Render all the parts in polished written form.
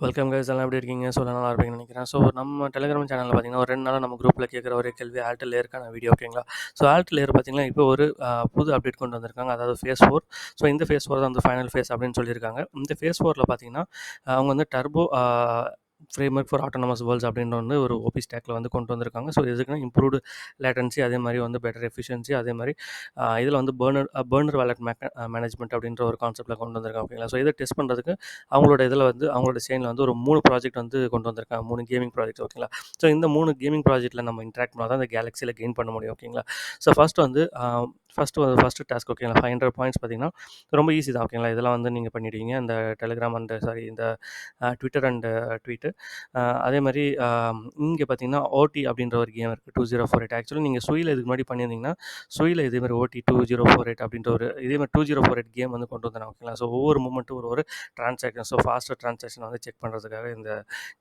Welcome guys, எல்லாம் எப்படி இருக்கீங்க? நல்லா இருப்பீங்கன்னு நினைக்கிறேன். ஸோ நம்ம டெலிகிராம் சேனலில் பார்த்தீங்கன்னா ஒரு 2 நாளாக நம்ம குரூப்பில் கேட்குற ஒரே கேள்வி AltLayerக்கான வீடியோ, ஓகேங்களா? ஸோ AltLayer பார்த்தீங்கன்னா இப்போ ஒரு புது அப்டேட் கொண்டு வந்திருக்காங்க, அதாவது ஃபேஸ் 4. ஸோ இந்த ஃபேஸ் 4 தான் வந்து ஃபைனல் ஃபேஸ் அப்படின்னு சொல்லியிருக்காங்க. இந்த ஃபேஸ் 4ல் பார்த்தீங்கன்னா அவங்க வந்து turbo framework for autonomous world's அப்படின்ற வந்து ஒரு ஓபி ஸ்டாக்ல வந்து கொண்டு வந்திருக்காங்க. ஸோ இதுக்குன்னா இம்ப்ரூவ்டு லேட்டன்சி, அதே மாதிரி வந்து பெட்டர் எஃபிஷியன்சி, அதே மாதிரி இதில் வந்து பர்னர் வாலெட் மேனேஜ்மெண்ட் அப்படின்ற ஒரு கான்செப்ட்டில் கொண்டு வந்திருக்காங்க, ஓகேங்களா? ஸோ இதை டெஸ்ட் பண்ணுறதுக்கு அவங்களோட இதில் வந்து அவங்களோட செயினில் வந்து ஒரு 3 ப்ராஜெக்ட் வந்து கொண்டு வந்திருக்காங்க, 3 கேமிங் ப்ராஜெக்ட், ஓகேங்களா? ஸோ இந்த 3 கேமிங் ப்ராஜெக்ட்டில் நம்ம இன்ட்ராக்ட் பண்ணால் தான் இந்த கேலக்ஸியில் கெயின் பண்ண முடியும், ஓகேங்களா? ஸோ ஃபஸ்ட்டு டாஸ்க், ஓகேங்களா? 500 பாயிண்ட்ஸ் பார்த்தீங்கன்னா ரொம்ப ஈஸி தான், ஓகேங்களா? இதெல்லாம் வந்து நீங்கள் பண்ணிடுவீங்க இந்த டெலிகிராம் அண்ட் இந்த ட்விட்டர் அண்ட் ட்வீட்டு. அதே மாதிரி இங்கே பார்த்தீங்கன்னா ஓடி அப்படின்ற ஒரு கேம் இருக்குது, 2048. ஆக்சுவலி நீங்கள் சுயில இதுக்கு முன்னாடி பண்ணியிருந்தீங்கன்னா சுயில இதேமாதிரி ஓடி 2048 அப்படின்ற ஒரு இதேமாதிரி 2048 கேம் வந்து கொண்டு வந்தாங்க, ஓகேங்களா? ஸோ ஒவ்வொரு மூமெண்ட்டும் ஒரு ட்ரான்சாக்ஷன், ஸோ ஃபாஸ்டர் ட்ரான்சாக்ஷன் வந்து செக் பண்ணுறதுக்காக இந்த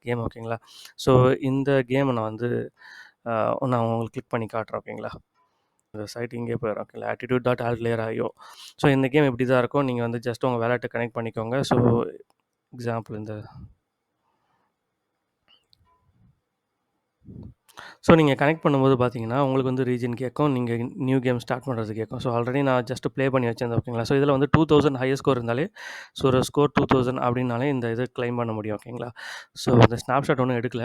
கேம், ஓகேங்களா? ஸோ இந்த கேமை நான் உங்களுக்கு கிளிக் பண்ணி காட்டுறேன், ஓகேங்களா? இந்த சைட் இங்கே போயிடும், ஓகேங்களா? attitude.altlayer.io. ஸோ இந்த கேம் இப்படி தான் இருக்கும். நீங்கள் வந்து ஜஸ்ட் உங்கள் வேலெட்டை கனெக்ட் பண்ணிக்கோங்க. ஸோ எக்ஸாம்பிள் ஸோ நீங்கள் கனெக்ட் பண்ணும்போது பார்த்தீங்கன்னா உங்களுக்கு வந்து ரீஜன் கேட்கும், நீங்கள் நியூ கேம் ஸ்டார்ட் பண்ணுறது கேட்கும். ஸோ ஆல்ரெடி நான் ஜஸ்ட் ப்ளே பண்ணி வச்சிருந்தேன், ஓகேங்களா? ஸோ இதில் வந்து 2000 ஹையர் ஸ்கோர் இருந்தாலே, ஸோ ஒரு ஸ்கோர் 2000 அப்படின்னாலே இந்த இது கிளைம் பண்ண முடியும், ஓகேங்களா? ஸோ இந்த ஸ்னாப்ஷாட் ஒன்றும் எடுக்கல.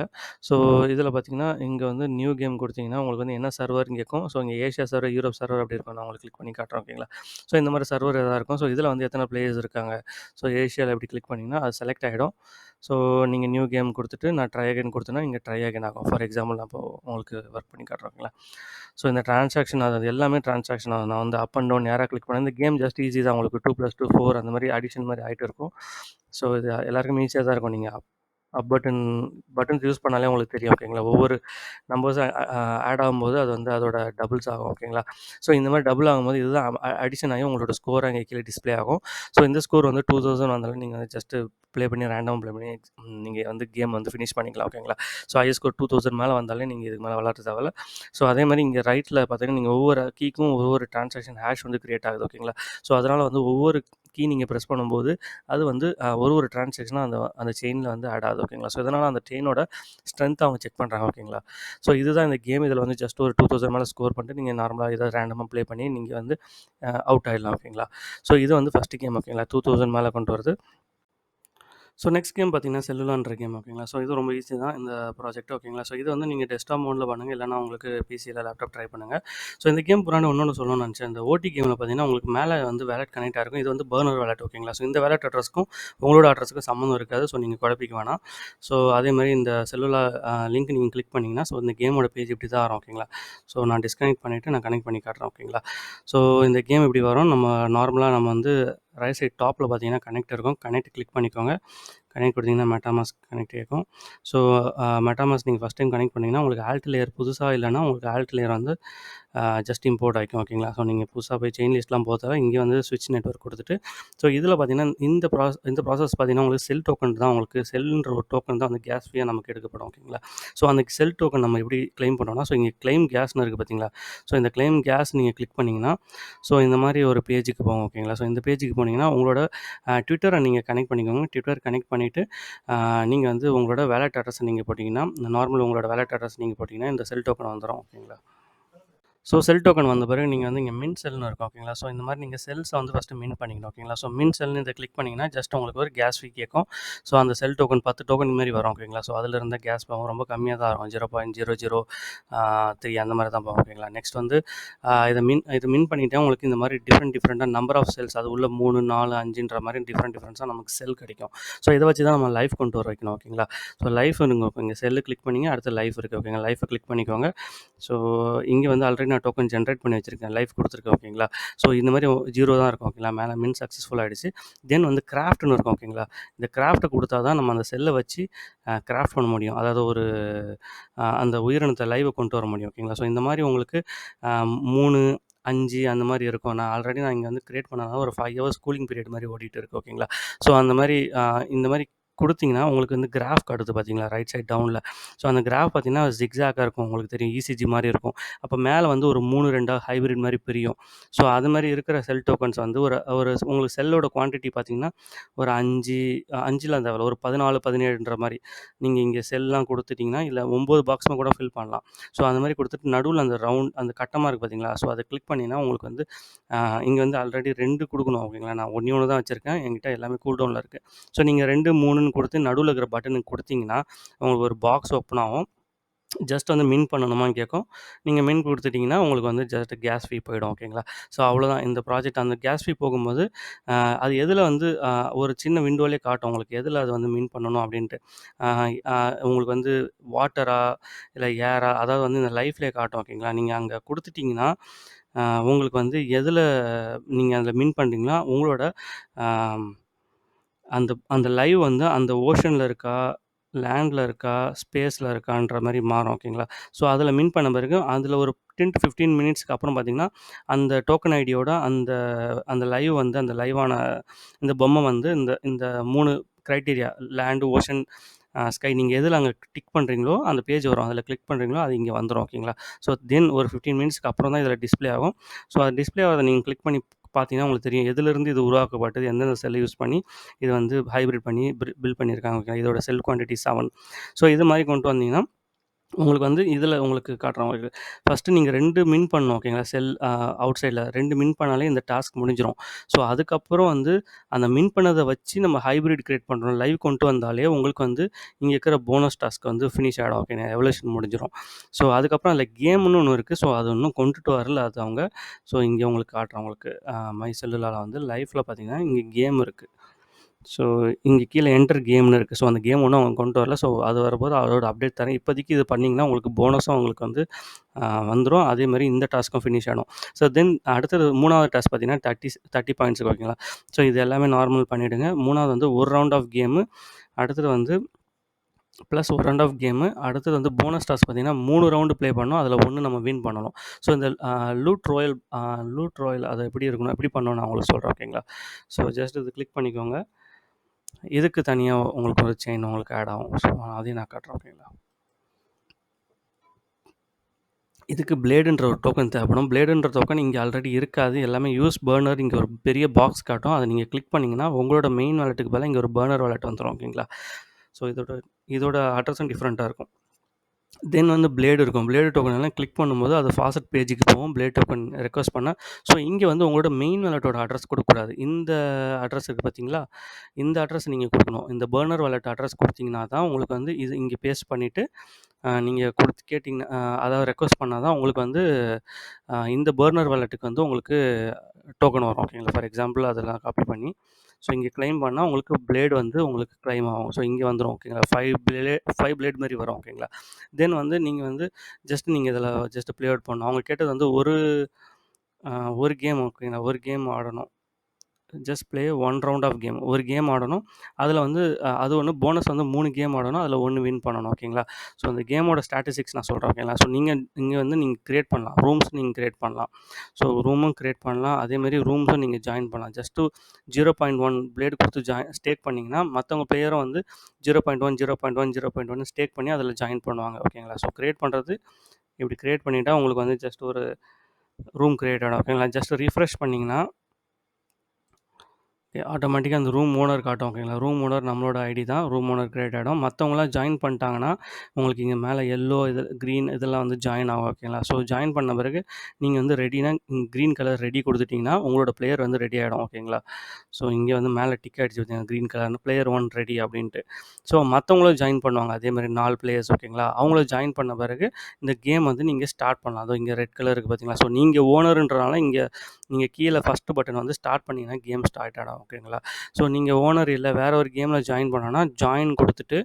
ஸோ இதில் பார்த்தீங்கன்னா இங்கே வந்து நியூ கேம் கொடுத்தீங்கன்னா உங்களுக்கு வந்து என்ன சர்வர்னு கேட்கும். ஸோ இங்கே ஏஷியா சர்வர், யூரோப் சர்வர் அப்படி இருக்கும். நான் உங்களுக்கு கிளிக் பண்ணி காட்டுறேன், ஓகேங்களா? ஸோ இந்த மாதிரி சர்வர் எதாவது இருக்கும். ஸோ இதில் வந்து எத்தனை பிளேயர்ஸ் இருக்காங்க. ஸோ ஏஷியாவில் எப்படி கிளிக் பண்ணிங்கன்னா அது செலக்ட் ஆகிடும். ஸோ நீங்கள் நியூ கேம் கொடுத்துட்டு நான் ட்ரை அகைன் கொடுத்தேன்னா இங்கே ட்ரை அகைன் ஆகும். ஃபார் எக்ஸாம்பிள் நான் இப்போ உங்களுக்கு ஒர்க் பண்ணி காட்டுறேன், ஓகேங்களா? ஸோ இந்த ட்ரான்சாக்ஷன் அது எல்லாமே ட்ரான்சாக்ஷன் ஆகும். நான் வந்து அப் அண்ட் டவுன் நேராக கிளிக் பண்ணேன். இந்த கேம் ஜஸ்ட் ஈஸி தான். உங்களுக்கு 2+2 4 அந்த மாதிரி அடிஷன் மாதிரி ஆகிட்டு இருக்கும். ஸோ இது எல்லாருக்குமே ஈஸியாக தான் இருக்கும். நீங்கள் பட்டன்ஸ் யூஸ் பண்ணாலே உங்களுக்கு தெரியும், ஓகேங்களா? ஒவ்வொரு நம்பர்ஸ் ஆட் ஆகும்போது அது வந்து அதோட டபுள்ஸ் ஆகும், ஓகேங்களா? ஸோ இந்த மாதிரி டபுள் ஆகும்போது இதுதான் அடிஷன் ஆகி உங்களோட ஸ்கோர் அங்கே கீழே டிஸ்பிளே ஆகும். ஸோ இந்த ஸ்கோர் வந்து 2000 வந்தாலும் நீங்கள் வந்து ஜஸ்ட்டு ப்ளே பண்ணி ரேண்டமாக ப்ளே பண்ணி நீங்கள் வந்து கேம் வந்து ஃபினிஷ் பண்ணிக்கலாம், ஓகேங்களா? ஸோ ஹை ஸ்கோர் 2000 மேலே வந்தாலே நீங்கள் இதுக்கு மேலே விளாட தேவையில்ல. ஸோ அதே மாதிரி இங்கே ரைட்டில் பார்த்தீங்கன்னா நீங்கள் ஒவ்வொரு கீக்கும் ஒவ்வொரு ட்ரான்சாக்ஷன் ஹேஷ் வந்து கிரியேட் ஆகுது, ஓகேங்களா? ஸோ அதனால் வந்து ஒவ்வொரு கீ நீங்கள் ப்ரெஸ் பண்ணும்போது அது வந்து ஒரு ட்ரான்சாக்ஷனாக அந்த செயினில் வந்து ஆட் ஆகுது, ஓகேங்களா? ஸோ இதனால் அந்த செயினோட ஸ்ட்ரென்த் அவங்க செக் பண்ணுறாங்க, ஓகேங்களா? ஸோ இதுதான் இந்த கேம். இதில் வந்து ஜஸ்ட் ஒரு 2000 மேலே ஸ்கோர் பண்ணிட்டு நீங்கள் நார்மலாக ஏதாவது ரேண்டமாக ப்ளே பண்ணி நீங்கள் வந்து அவுட் ஆகிடலாம், ஓகேங்களா? ஸோ இது வந்து ஃபஸ்ட்டு கேம், ஓகேங்களா? 2000 மேலே கொண்டு வருது. ஸோ நெக்ஸ்ட் கேம் பார்த்தீங்கன்னா செல்லுலான்ற கேம், ஓகேங்களா? ஸோ இது ரொம்ப ஈஸி தான் இந்த ப்ராஜெக்ட், ஓகேங்களா? ஸோ இது வந்து நீங்கள் டெஸ்க்டாப் மோடில் பண்ணுங்கள், இல்லைனா உங்களுக்கு பிசியில் லேப்டாப் ட்ரை பண்ணுங்கள். ஸோ இந்த கேம் புறான இன்னொன்று சொல்லணும்னு நினச்சேன். இந்த ஓடி கேமில் பார்த்தீங்கன்னா உங்களுக்கு மேலே வந்து வேலட் கனெக்ட் ஆகிருக்கும். இது வந்து பர்னர் வேலட், ஓகேங்களா? ஸோ இந்த வேலட் அட்ரஸ்க்கும் உங்களோட அட்ரஸுக்கும் சம்மந்தம் இருக்காது. ஸோ நீங்கள் குழப்பிக்க வேணாம். ஸோ அதே மாதிரி இந்த செல்லுலா லிங்க் நீங்கள் கிளிக் பண்ணிங்கன்னா ஸோ இந்த கேமோட பேஜ் இப்படி தான் வரும், ஓகேங்களா? ஸோ நான் டிஸ்கனெக்ட் பண்ணிவிட்டு நான் கனெக்ட் பண்ணி காட்டுறேன், ஓகேங்களா? ஸோ இந்த கேம் இப்படி வரும். நம்ம வந்து ரைட் சைட் டாப்பில் பார்த்தீங்கன்னா கனெக்ட் இருக்கும். கனெக்ட் கிளிக் பண்ணிக்கோங்க. கனெக்ட் கொடுத்தீங்கன்னா மெட்டாமாஸ்க் கனெக்ட் ஆகும். ஸோ மெட்டாமாஸ்க் நீங்கள் ஃபஸ்ட் டைம் கனெக்ட் பண்ணிங்கன்னா உங்களுக்கு AltLayer புதுசாக இல்லைனா உங்களுக்கு AltLayer வந்து ஜஸ்ட் இம்போர்ட் ஆகிக்கும், ஓகேங்களா? ஸோ நீங்கள் புதுசாக போய் செயின் லிஸ்ட்லாம் போகிறதால இங்கே வந்து ஸ்விட்ச் நெட்வொர்க் கொடுத்துட்டு ஸோ இதில் பார்த்தீங்கன்னா இந்த ப்ராசஸ் பார்த்தீங்கன்னா உங்களுக்கு செல் டோக்கன் தான். உங்களுக்கு செல்லுன்ற ஒரு டோக்கன் தான் வந்து கேஸ் ஃபீயாக நமக்கு எடுக்கப்படும், ஓகேங்களா? ஸோ அந்த செல் டோக்கன் நம்ம எப்படி கிளைம் பண்ணோம்னா ஸோ இங்கே கிளைம் கேஸ்னு இருக்குது பார்த்தீங்களா? ஸோ இந்த கிளைம் கேஸ் நீங்கள் கிளிக் பண்ணிங்கன்னா ஸோ இந்த மாதிரி ஒரு பேஜுக்கு போகும், ஓகேங்களா? ஸோ இந்த பேஜுக்கு போனீங்கன்னா உங்களோட ட்விட்டரை நீங்கள் கனெக்ட் பண்ணிக்கோங்க. ட்விட்டர் கனெக்ட் பண்ணிவிட்டு நீங்கள் வந்து உங்களோட வேலட் அட்ரஸை நீங்கள் போட்டிங்கன்னா நார்மல் உங்களோட வேலட் அட்ரஸ் நீங்கள் போட்டிங்கன்னா இந்த செல் டோக்கன் வந்துடும், ஓகேங்களா? ஸோ செல் டோக்கன் வந்த பிறகு நீங்கள் வந்து இங்கே மின் செல்னு இருக்கும், ஓகேங்களா? ஸோ இந்த மாதிரி நீங்கள் செல்ஸை வந்து ஃபஸ்ட்டு மின் பண்ணிக்கணும், ஓகேங்களா? ஸோ மின் செல்னு இதை கிளிக் பண்ணிங்கன்னா ஜஸ்ட் உங்களுக்கு ஒரு கேஸ் ஃபீ கேட்கும். ஸோ அந்த செல் டோக்கன் 10 டோக்கன் மாரி வரும், ஓகேங்களா? ஸோ அதில் இருந்த கேஸ் போகும், ரொம்ப கம்மியாக தான் இருக்கும். 0.003 அந்த மாதிரி தான் போகும், ஓகேங்களா? நெக்ஸ்ட் வந்து இதை மின் பண்ணிவிட்டேன். உங்களுக்கு இந்த மாதிரி டிஃப்ரெண்ட்டாக நம்பர் ஆஃப் செல்ஸ் அது உள்ள 3, 4, 5ன்ற மாதிரி டிஃப்ரெண்ட்ஸாக நமக்கு செல் கிடைக்கும். ஸோ இதை வச்சு தான் நம்ம லைஃப் கொண்டு வர வைக்கணும், ஓகேங்களா? ஸோ லைஃப் இருக்கும். இங்கே செல்லு கிளிக் பண்ணிங்க, அடுத்து லைஃப் இருக்குது, ஓகேங்களா? லைஃபை கிளிக் பண்ணிக்கோங்க. ஸோ இங்கே வந்து ஆல்ரெடி நான் டோக்கன் ஜென்ரேட் பண்ணி வச்சுருக்கேன், லைஃப் கொடுத்துருக்கேன், ஓகேங்களா? ஸோ இந்த மாதிரி 0 தான் இருக்கும், ஓகேங்களா? மேலே மின் சக்ஸஸ்ஃபுல் ஆகிடுச்சு. தென் வந்து கிராஃப்ட்னு இருக்கும், ஓகேங்களா? இந்த கிராஃப்ட்டை கொடுத்தா தான் நம்ம அந்த செல்லை வச்சு கிராஃப்ட் பண்ண முடியும். அதாவது ஒரு அந்த உயிரினத்தை லைவை கொண்டு வர முடியும், ஓகேங்களா? ஸோ இந்த மாதிரி உங்களுக்கு 3, 5 அந்த மாதிரி இருக்கும். நான் இங்கே வந்து கிரியேட் பண்ணனால ஒரு 5 ஹவர்ஸ் கூலிங் பீரியட் மாதிரி ஓடிட்டு இருக்கு, ஓகேங்களா? ஸோ அந்த மாதிரி இந்த மாதிரி குடுத்தீங்கன்னா, உங்களுக்கு வந்து கிராஃப் காட்டுது பார்த்தீங்களா? ரைட் சைட் டவுன்ல. ஸோ அந்த கிராஃப் பார்த்தீங்கன்னா, ஜிக்ஸாக்கா இருக்கும். உங்களுக்கு தெரியும். இசிஜி மாரி இருக்கும். அப்ப மேல வந்து ஒரு 3, 2 ஹைபிரிட் மாரி பிரியும். ஸோ அது மாரி இருக்கிற செல் டோக்கன்ஸ் வந்து ஒரு ஒரு உங்களுக்கு செல்லோட குவான்டிட்டி பார்த்தீங்கன்னா, ஒரு 5லாம் தேவையில்ல. ஒரு 14, 17ன்ற மாரி. நீங்க இங்க செல்லாம் குடுத்துட்டீங்கன்னா, இல்ல 9 பாக்ஸும் கூட ஃபில் பண்ணலாம். ஸோ அந்த மாரி குடுத்துட்டு நடுவுல அந்த ரவுண்ட் அந்த கட்டமா இருக்கு பார்த்தீங்களா? ஸோ அத கிளிக் பண்ணீங்கன்னா, உங்களுக்கு வந்து இங்க வந்து ஆல்ரெடி 2 குடுக்கணும் ஓகேங்களா? நான் ஒண்ணே ஒண்ணு தான் வச்சிருக்கேன். என்கிட்ட எல்லாமே கூல் டவுன்ல இருக்கு. ஸோ நீங்க 2, 3ன்னு குடுத்து நடுவுல இருக்கிற பட்டனுக்கு குடுத்தீங்கன்னா, உங்களுக்கு ஒரு பாக்ஸ் ஓப்பன் ஆகும். ஜஸ்ட் வந்து மின் பண்ணணுமான்னு கேட்கும். நீங்க மின் குடுத்துட்டீங்கன்னா, உங்களுக்கு வந்து ஜஸ்ட் கேஸ் ஃபீ போயிடும் ஓகேங்களா? ஸோ அவ்வளோதான் இந்த ப்ராஜெக்ட். அந்த கேஸ் ஃபீ போகும்போது, அ அது எதுல வந்து ஒரு சின்ன விண்டோலயே காட்டும் உங்களுக்கு. எதுல அது வந்து மின் பண்ணணும் அப்டின்ட்டு. அ அ உங்களுக்கு வந்து வாட்டரா, இல்ல ஏரா, அதாவது வந்து இந்த லைஃப்லயே காட்டும் ஓகேங்களா? நீங்க அங்க குடுத்துட்டீங்கன்னா, அ உங்களுக்கு வந்து எதுல நீங்க அதுல மின் பண்றீங்களோ, உங்களோட அ அந்த அந்த லைவ் வந்து அந்த ஓஷன்ல இருக்கா? லேண்ட்ல இருக்கா? ஸ்பேஸ்ல இருக்கான்ற மாரி மாறும் ஓகேங்களா? ஸோ அதில மின் பண்ண பிறகு, அதில ஒரு 10 டூ 15 மினிட்ஸ்க்கு அப்புறம் பார்த்தீங்கன்னா, அந்த டோக்கன் ஐடியோட அந்த அந்த லைவ் வந்து அந்த லைவான இந்த பொம்மை வந்து இந்த இந்த 3 கிரைட்டீரியா லேண்ட், ஓஷன், ஸ்கை நீங்க எதுல அங்க டிக் பண்றீங்களோ, அந்த பேஜ் வரும். அதில கிளிக் பண்றீங்களோ, அது இங்க வந்துரும் ஓகேங்களா? ஸோ தென் ஒரு 15 மினிட்ஸ்க்கு அப்புறம் தான் இதில டிஸ்ப்ளே ஆகும். ஸோ அது டிஸ்ப்ளே ஆவறத நீங்க கிளிக் பண்ணி பார்த்தீங்கன்னா, உங்களுக்கு தெரியும். எதிலிருந்து இது உருவாக்கப்பட்டது, எந்தெந்த செல்ல யூஸ் பண்ணி இது வந்து ஹைபிரிட் பண்ணி பில்ட் பண்ணியிருக்காங்க ஓகேங்களா? இதோட செல் குவான்டிட்டி 7. ஸோ இது மாரி கொண்டு வந்தீங்கன்னா, உங்களுக்கு வந்து இதில உங்களுக்கு காட்டுறேன் உங்களுக்கு. ஃபர்ஸ்ட்டு நீங்க 2 மின் பண்ணணும் ஓகேங்களா? செல் அவுட் சைட்ல 2 மின் பண்ணாலே இந்த டாஸ்க் முடிஞ்சிரும். ஸோ அதுக்கப்புறம் வந்து அந்த மின் பண்ணத வச்சு நம்ம ஹைபிரிட் கிரியேட் பண்றோம். லைவ் கொண்டு வந்தாலே உங்களுக்கு வந்து இங்க இருக்கிற போனஸ் டாஸ்க் வந்து ஃபினிஷ் ஆயிடும். ஓகேங்க. எவல்யூஷன் முடிஞ்சிரும். ஸோ அதுக்கப்புறம் அதில கேம்ன்னு ஒண்ணு இருக்கு. ஸோ அது இன்னும் கொண்டுட்டு வரல அது அவங்க. ஸோ இங்க உங்களுக்கு காட்டுறேன் உங்களுக்கு. மை செல்லுலால வந்து லைஃப்ல பார்த்தீங்கன்னா, இங்க கேம் இருக்கு. ஸோ இங்க கீழ என்டர் கேம்னு இருக்கு. ஸோ அந்த கேம் இன்னும் அவங்க கொண்டு வரல. ஸோ அது வரும்போது அதோட அப்டேட் தரேன். இப்போதைக்கு இது பண்ணீங்கன்னா, உங்களுக்கு போனஸும் உங்களுக்கு வந்து வந்துரும். அதேமாரி இந்த டாஸ்க்கும் ஃபினிஷ் ஆயிடும். ஸோ தென் அடுத்தது 3வது டாஸ்க் பார்த்தீங்கன்னா, 30 பாயிண்ட்ஸ்க்கு ஓகேங்களா? ஸோ இது எல்லாமே நார்மல் பண்ணிடுங்க. 3வது வந்து 1 ரவுண்ட் ஆஃப் கேமு. அடுத்தது வந்து ப்ளஸ் 1 ரவுண்ட் ஆஃப் கேமு. அடுத்தது வந்து போனஸ் டாஸ்க் பார்த்தீங்கன்னா, 3 ரவுண்டு ப்ளே பண்ணணும். அதில 1 நம்ம வின் பண்ணணும். ஸோ இந்த லூட் ராயல் அது எப்படி இருக்கணும், எப்படி பண்ணணும்னு நான் உங்களுக்கு சொல்றேன் ஓகேங்களா? ஸோ ஜஸ்ட் இது கிளிக் பண்ணிக்கோங்க. இதுக்கு தனியா உங்களுக்கு ஒரு செயின் உங்களுக்கு ஆட் ஆகும். ஸோ அதையும் நான் காட்டுறேன் ஓகேங்களா? இதுக்கு பிளேடுன்ற ஒரு டோக்கன் தேவைப்படும். பிளேடுன்ற டோக்கன் இங்க ஆல்ரெடி இருக்காது. எல்லாமே யூஸ் பர்னர் இங்க ஒரு பெரிய பாக்ஸ் காட்டும். அத நீங்க கிளிக் பண்ணீங்கன்னா, உங்களோட மெயின் வாலெட்டுக்கு பதிலா இங்க ஒரு பர்னர் வாலெட் வந்துரும் ஓகேங்களா? ஸோ இதோட இதோட அட்ரஸும் டிஃப்ரெண்ட்டா இருக்கும். தென் வந்து பிளேடு இருக்கும். பிளேடு டோக்கன் எல்லாம் கிளிக் பண்ணும்போது அது ஃபாசெட் பேஜுக்கு போகும். பிளேட் டோக்கன் ரெக்வெஸ்ட் பண்ணா. ஸோ இங்க வந்து உங்களோட மெயின் வாலெட்டோட அட்ரஸ் குடுக்கக்கூடாது. இந்த அட்ரஸ் இருக்கு பார்த்தீங்களா? இந்த அட்ரஸ் நீங்க குடுக்கணும். இந்த பர்னர் வாலெட் அட்ரஸ் குடுத்தீங்கன்னா தான் உங்களுக்கு வந்து இது இங்க பேஸ்ட் பண்ணிட்டு, நீங்க குடுத்து கேட்டீங்கன்னா அதாவது ரெக்வெஸ்ட் பண்ணா தான் உங்களுக்கு வந்து இந்த பர்னர் வாலெட்டுக்கு வந்து உங்களுக்கு டோக்கன் வரும் ஓகேங்களா? ஃபார் எக்ஸாம்பிள் அதெல்லாம் காப்பி பண்ணி, ஸோ இங்க கிளைம் பண்ணா உங்களுக்கு பிளேடு வந்து உங்களுக்கு கிளைம் ஆகும். ஸோ இங்க வந்துரும் ஓகேங்களா? 5 பிளேட் மாரி வரும் ஓகேங்களா? தென் வந்து நீங்க வந்து ஜஸ்ட் நீங்க இதில ஜஸ்ட் ப்ளே அவுட் பண்ணணும். அவங்க கேட்டது வந்து அ ஒரு கேம் ஓகேங்களா? ஒரு கேம் ஆடணும். Just play 1 round of game. ஒரு கேம் ஆடணும். அதில வந்து அது ஒண்ணு போனஸ் வந்து 3 கேம் ஆடணும். அதில 1 வின் பண்ணணும் ஓகேங்களா? ஸோ அந்த கேமோட ஸ்டாட்டிஸ்டிக்ஸ் நான் சொல்றேன் ஓகேங்களா? ஸோ நீங்க இங்க வந்து நீங்க கிரியேட் பண்ணலாம். ரூம்ஸ் நீங்க கிரியேட் பண்ணலாம். ஸோ ரூமும் கிரியேட் பண்ணலாம். அதேமாரி ரூம்ஸும் நீங்க ஜாயின் பண்ணலாம். ஜஸ்ட்டு 0.1 பிளேடு குடுத்து ஸ்டேக் பண்ணீங்கன்னா, மத்தவங்க பிளேயரும் வந்து 0.1, 0.1, 0.1 ஸ்டேக் பண்ணி அதில ஜாயின் பண்ணுவாங்க ஓகேங்களா? ஸோ கிரியேட் பண்றது இப்படி கிரியேட் பண்ணிட்டா உங்களுக்கு வந்து ஜஸ்ட் ஒரு ரூம் கிரியேட் ஆயிடும் ஓகேங்களா? ஜஸ்ட் ரிஃப்ரெஷ் பண்ணீங்கன்னா ஆட்டோமேட்டிக்கா அந்த ரூம் ஓனர் காட்டும் ஓகேங்களா? ரூம் ஓனர் நம்மளோட ஐடி தான். ரூம் ஓனர் கிரியேட் ஆயிடும். மத்தவங்கலாம் ஜாயின் பண்ணிட்டாங்கன்னா, உங்களுக்கு இங்க மேல எல்லோ கிரீன் இதெல்லாம் வந்து ஜாயின் ஆகும் ஓகேங்களா? ஸோ ஜாயின் பண்ண பிறகு நீங்க வந்து ரெடினா கிரீன் கலர் ரெடி குடுத்துட்டீங்கன்னா, உங்களோட பிளேயர் வந்து ரெடி ஆயிடும் ஓகேங்களா? ஸோ இங்க வந்து மேல டிக் ஆயிடுச்சு பார்த்தீங்களா? கிரீன் கலர்னு பிளேயர் 1 ரெடி அப்படின்ட்டு. ஸோ மத்தவங்களும் ஜாயின் பண்ணுவாங்க. அதேமாரி 4 பிளேயர்ஸ் ஓகேங்களா? அவங்களும் ஜாயின் பண்ண பிறகு இந்த கேம் வந்து நீங்க ஸ்டார்ட் பண்ணலாம். அதோ இங்க ரெட் கலர் இருக்கு பார்த்தீங்களா? ஸோ நீங்க ஓனர்ன்றனால இங்க நீங்க கீழ ஃபர்ஸ்ட் பட்டன் வந்து ஸ்டார்ட் பண்ணீங்கன்னா, கேம் ஸ்டார்ட் ஆயிடும் ஓகேங்களா? ஸோ நீங்க ஓனர் இல்ல வேற ஒரு கேம்ல ஜாயின் பண்ணணும்னா, ஜாயின் குடுத்துட்டு,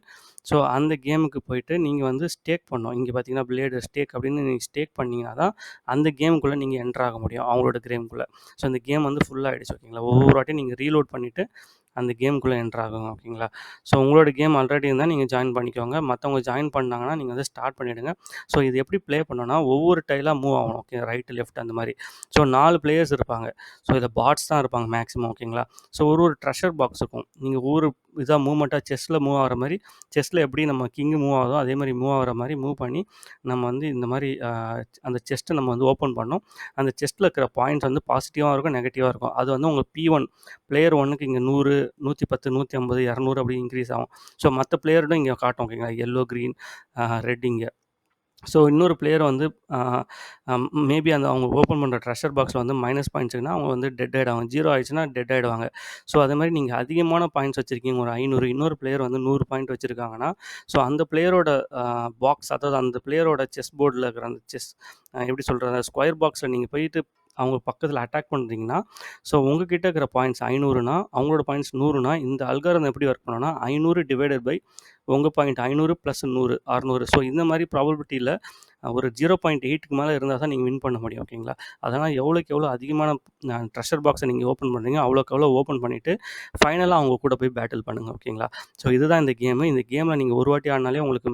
ஸோ அந்த கேமுக்கு போயிட்டு நீங்க வந்து ஸ்டேக் பண்ணணும். இங்க பார்த்தீங்கன்னா, பிளேடு ஸ்டேக் அப்படின்னு நீங்க ஸ்டேக் பண்ணீங்கன்னா தான், அந்த கேமுக்குள்ள நீங்க என்டர் ஆக முடியும். அவங்களோட கேமுக்குள்ள. ஸோ அந்த கேம் வந்து ஃபுல் ஆயிடுச்சு ஓகேங்களா? ஒவ்வொரு வாட்டியும் நீங்க ரீலோட் பண்ணிட்டு, அந்த கேம்குள்ளே என்டர் ஆகுங்க. ஓகேங்களா? ஸோ உங்களோட கேம் ஆல்ரெடி இருந்தால் நீங்கள் ஜாயின் பண்ணிக்கோங்க. மற்றவங்க ஜாயின் பண்ணாங்கன்னா நீங்கள் வந்து ஸ்டார்ட் பண்ணிவிடுங்க. ஸோ இது எப்படி ப்ளே பண்ணணும்னா ஒவ்வொரு டைலாக மூவ் ஆகணும். ஓகே, ரைட்டு லெஃப்ட் அந்த மாதிரி. ஸோ 4 பிளேயர்ஸ் இருப்பாங்க. ஸோ இதில் பாட்ஸ் தான் இருப்பாங்க மேக்ஸிமம். ஓகேங்களா? ஸோ ஒரு ட்ரெஷர் பாக்ஸ் இருக்கும். நீங்கள் ஒவ்வொரு இதாக மூவ்மெண்ட்டாக செஸ்ஸில் மூவ் ஆகிற மாதிரி, செஸ்ஸில் எப்படி நம்ம கிங்கு மூவ் ஆகுதோ அதே மாதிரி மூவ் ஆகிற மாதிரி மூவ் பண்ணி நம்ம வந்து இந்த மாதிரி அந்த செஸ்ட்டை நம்ம வந்து ஓப்பன் பண்ணோம். அந்த செஸ்ட்டில் இருக்கிற பாயிண்ட்ஸ் வந்து பாசிட்டிவாக இருக்கும், நெகட்டிவாக இருக்கும். அது வந்து உங்கள் P1 பிளேயர் 1க்கு இங்கே 100, 110, 150, 200 அப்படி இன்க்ரீஸ் ஆகும். ஸோ மற்ற பிளேயர்டும் இங்கே காட்டும். ஓகேங்களா? எல்லோ, க்ரீன், ரெட் இங்கே. ஸோ இன்னொரு பிளேயர் வந்து மேபி அந்த அவங்க ஓப்பன் பண்ணுற ட்ரெஷர் பாக்ஸில் வந்து மைனஸ் பாயிண்ட்ஸ் இருக்குன்னா அவங்க வந்து டெட் ஆகிடுவாங்க. 0 ஆயிடுச்சுன்னா டெட் ஆகிடுவாங்க. ஸோ அதே மாதிரி நீங்கள் அதிகமான பாயிண்ட்ஸ் வச்சுருக்கீங்க, ஒரு 500, இன்னொரு பிளேயர் வந்து 100 பாயிண்ட் வச்சுருக்காங்கன்னா, ஸோ அந்த பிளேயரோட பாக்ஸ், அதாவது அந்த பிளேயரோட செஸ் போர்டில் இருக்கிற அந்த செஸ் எப்படி சொல்கிறது, ஸ்கொயர் பாக்ஸில் நீங்கள் போயிட்டு அவங்க பக்கத்தில் அட்டாக் பண்ணுறீங்கன்னா, ஸோ உங்ககிட்ட இருக்கிற பாயிண்ட்ஸ் 500னா அவங்களோட பாயிண்ட்ஸ் 100னா இந்த அல்காரிதம் எப்படி ஒர்க் பண்ணுன்னா 500 டிவைடட் பை உங்கள் பாயிண்ட் 500 + 100 600. ஸோ இந்த மாதிரி ப்ராபபிலிட்டியில் ஒரு 0.8க்கு மேலே இருந்தால் தான் நீங்கள் வின் பண்ண முடியும். ஓகேங்களா? அதனால் எவ்வளோக்கு எவ்வளோ அதிகமான ட்ரெஷர் பாக்ஸை நீங்கள் ஓப்பன் பண்ணுறீங்க அவ்வளோக்கு எவ்வளோ ஓப்பன் பண்ணிவிட்டு ஃபைனலாக அவங்க கூட போய் பேட்டில் பண்ணுங்கள். ஓகேங்களா? ஸோ இதுதான் இந்த கேமு. இந்த கேமில் நீங்கள் ஒரு வாட்டி ஆடினாலே உங்களுக்கு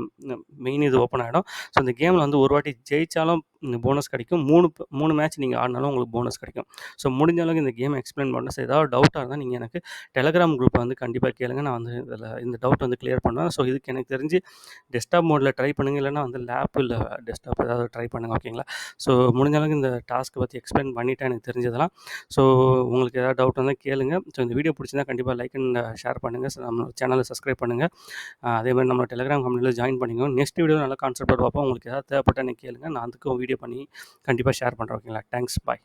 மெயின் இது ஓப்பன் ஆகிடும். ஸோ இந்த கேமில் வந்து ஒரு வாட்டி ஜெயித்தாலும் போனஸ் கிடைக்கும். 3 மேட்ச் நீங்கள் ஆடினாலும் உங்களுக்கு போனஸ் கிடைக்கும். ஸோ முடிஞ்ச அளவுக்கு இந்த கேமை எக்ஸ்பிளைன் பண்ணேன். ஸோ ஏதாவது டவுட்டாக இருந்தால் நீங்கள் எனக்கு டெலகிராம் குரூப்பை வந்து கண்டிப்பாக கேளுங்க. நான் வந்து இதில் இந்த டவுட் வந்து கிளியர் பண்ணுவேன். ஸோ இதுக்கு எனக்கு தெரிஞ்சு டெஸ்க்டாப் மோடில் ட்ரை பண்ணுங்கள், இல்லைனா வந்து லேப் இல்லை டெஸ்க்டாப் ஏதாவது ட்ரை பண்ணுங்கள். ஓகேங்களா? ஸோ முடிஞ்ச அளவுக்கு இந்த டாஸ்க்கை பற்றி எக்ஸ்பிளைன் பண்ணிவிட்டேன் எனக்கு தெரிஞ்சதெல்லாம். ஸோ உங்களுக்கு ஏதாவது டவுட் இருந்தால் கேளுங்க. ஸோ இந்த வீடியோ பிடிச்சிருந்தா கண்டிப்பாக லைக் அண்ட் ஷேர் பண்ணுங்கள். ஸோ நம்ம சேனலை சப்ஸ்கிரைப் பண்ணுங்கள். அதே மாதிரி நம்ம டெலகிராம் கம்யூனிட்டியில் ஜாயின் பண்ணிக்கோங்க. நெக்ஸ்ட் வீடியோ நல்லா கான்செப்ட் பார்ப்போம். உங்களுக்கு ஏதாவது தேவைப்பட்டால் எனக்கு கேளுங்க. நான் அதுக்கும் வீடியோ பண்ணி கண்டிப்பாக ஷேர் பண்ணுறேன். ஓகேங்களா? தேங்க்ஸ். பாய்.